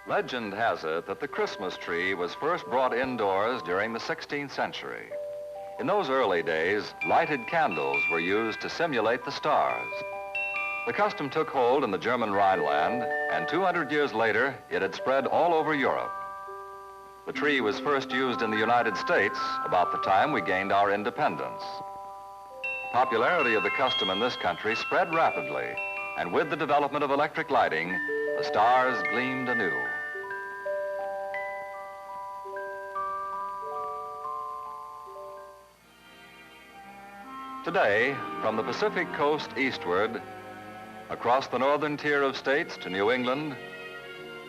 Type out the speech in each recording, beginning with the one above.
Legend has it that the Christmas tree was first brought indoors during the 16th century. In those early days, lighted candles were used to simulate the stars. The custom took hold in the German Rhineland, and 200 years later, it had spread all over Europe. The tree was first used in the United States about the time we gained our independence. Popularity of the custom in this country spread rapidly, and with the development of electric lighting, the stars gleamed anew. Today, from the Pacific coast eastward, across the northern tier of states to New England,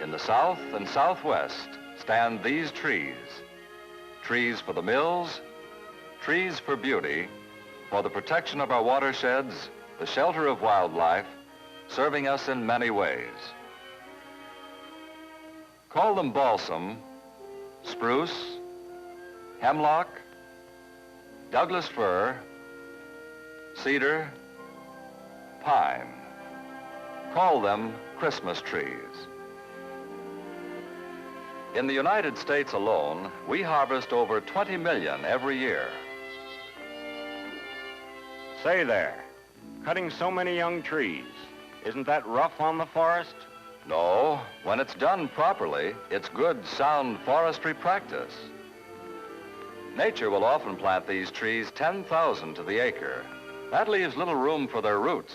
in the south and southwest stand these trees. Trees for the mills, trees for beauty, for the protection of our watersheds, the shelter of wildlife, serving us in many ways. Call them balsam, spruce, hemlock, Douglas fir, cedar, pine. Call them Christmas trees. In the United States alone, we harvest over 20 million every year. Say there, cutting so many young trees, isn't that rough on the forest? No, when it's done properly, it's good, sound forestry practice. Nature will often plant these trees 10,000 to the acre. That leaves little room for their roots.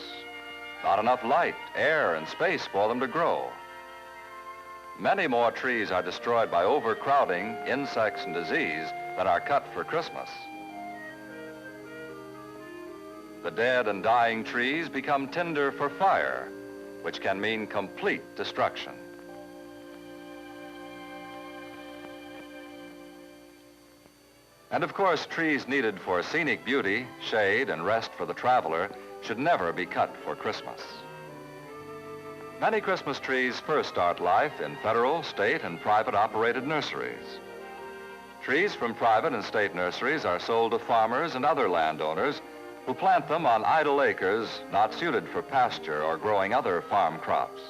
Not enough light, air, and space for them to grow. Many more trees are destroyed by overcrowding, insects, and disease than are cut for Christmas. The dead and dying trees become tinder for fire, which can mean complete destruction. And of course, trees needed for scenic beauty, shade, and rest for the traveler should never be cut for Christmas. Many Christmas trees first start life in federal, state, and private operated nurseries. Trees from private and state nurseries are sold to farmers and other landowners who plant them on idle acres not suited for pasture or growing other farm crops.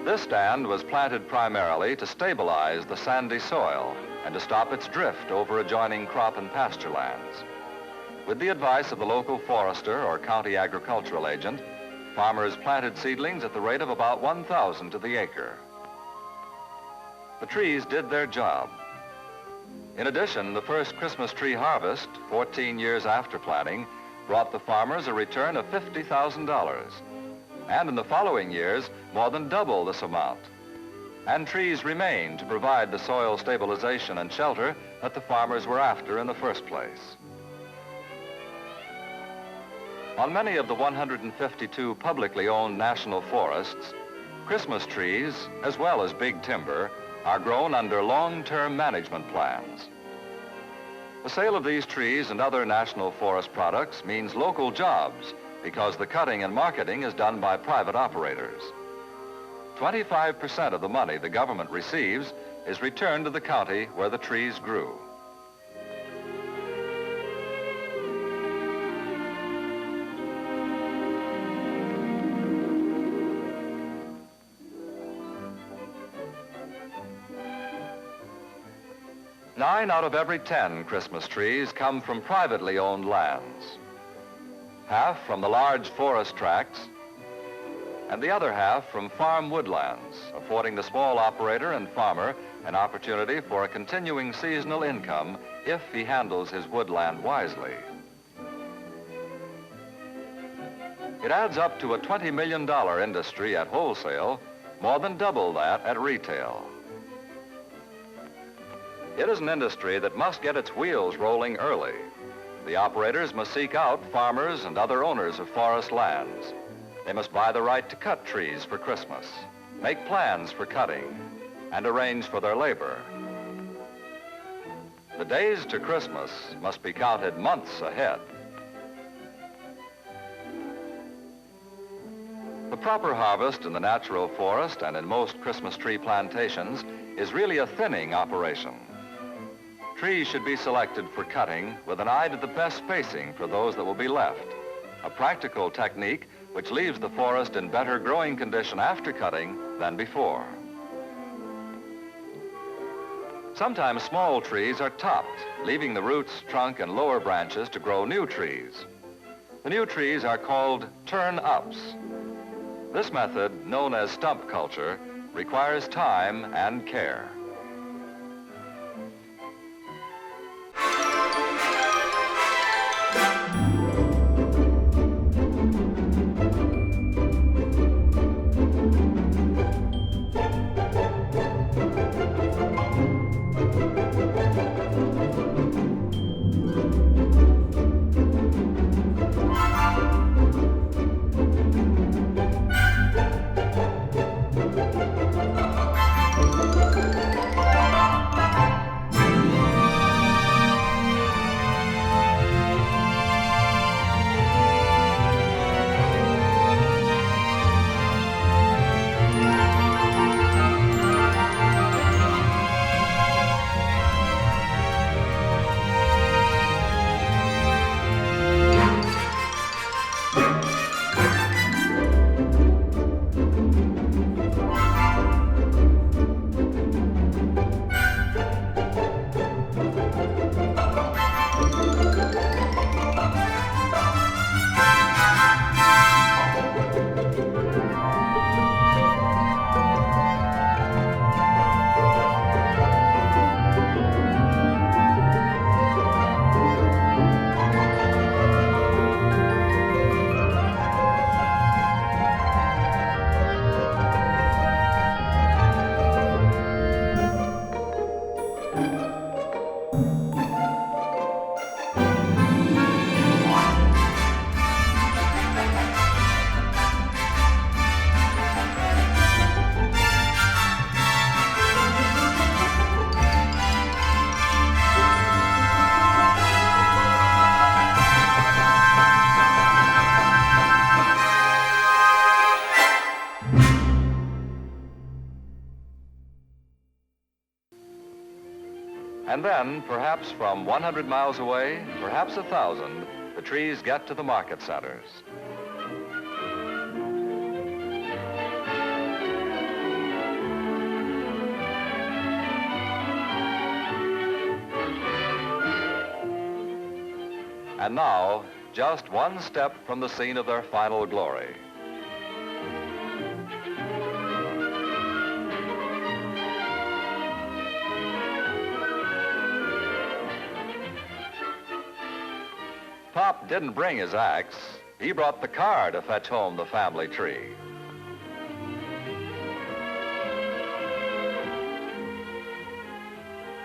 This stand was planted primarily to stabilize the sandy soil and to stop its drift over adjoining crop and pasture lands. With the advice of the local forester or county agricultural agent, farmers planted seedlings at the rate of about 1,000 to the acre. The trees did their job. In addition, the first Christmas tree harvest, 14 years after planting, brought the farmers a return of $50,000. And in the following years, more than double this amount. And trees remain to provide the soil stabilization and shelter that the farmers were after in the first place. On many of the 152 publicly owned national forests, Christmas trees, as well as big timber, are grown under long-term management plans. The sale of these trees and other national forest products means local jobs because the cutting and marketing is done by private operators. 25% of the money the government receives is returned to the county where the trees grew. Nine out of every 10 Christmas trees come from privately owned lands. Half from the large forest tracts, and the other half from farm woodlands, affording the small operator and farmer an opportunity for a continuing seasonal income if he handles his woodland wisely. It adds up to a $20 million industry at wholesale, more than double that at retail. It is an industry that must get its wheels rolling early. The operators must seek out farmers and other owners of forest lands. They must buy the right to cut trees for Christmas, make plans for cutting, and arrange for their labor. The days to Christmas must be counted months ahead. The proper harvest in the natural forest and in most Christmas tree plantations is really a thinning operation. Trees should be selected for cutting with an eye to the best spacing for those that will be left. A practical technique which leaves the forest in better growing condition after cutting than before. Sometimes small trees are topped, leaving the roots, trunk, and lower branches to grow new trees. The new trees are called turn-ups. This method, known as stump culture, requires time and care. And then, perhaps from 100 miles away, perhaps 1,000, the trees get to the market centers. And now, just one step from the scene of their final glory. Pop didn't bring his axe. He brought the car to fetch home the family tree.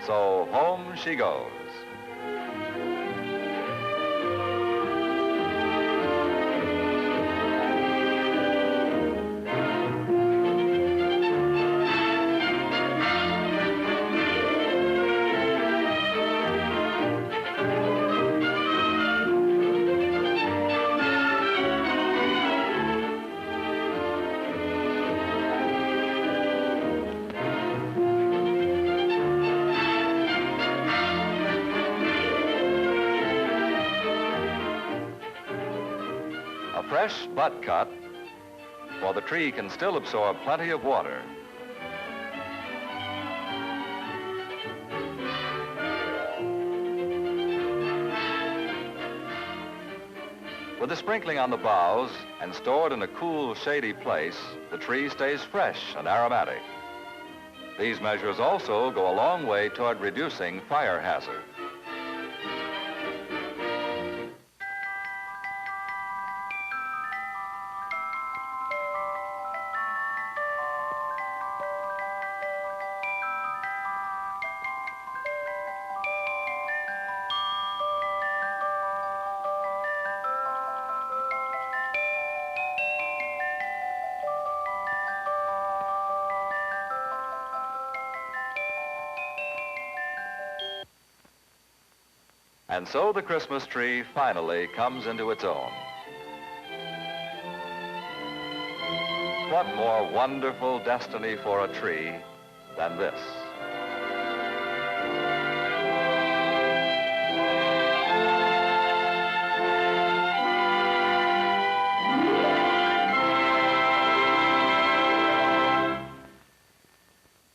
So home she goes. A fresh butt cut, for the tree can still absorb plenty of water. With the sprinkling on the boughs and stored in a cool, shady place, the tree stays fresh and aromatic. These measures also go a long way toward reducing fire hazard. And so the Christmas tree finally comes into its own. What more wonderful destiny for a tree than this?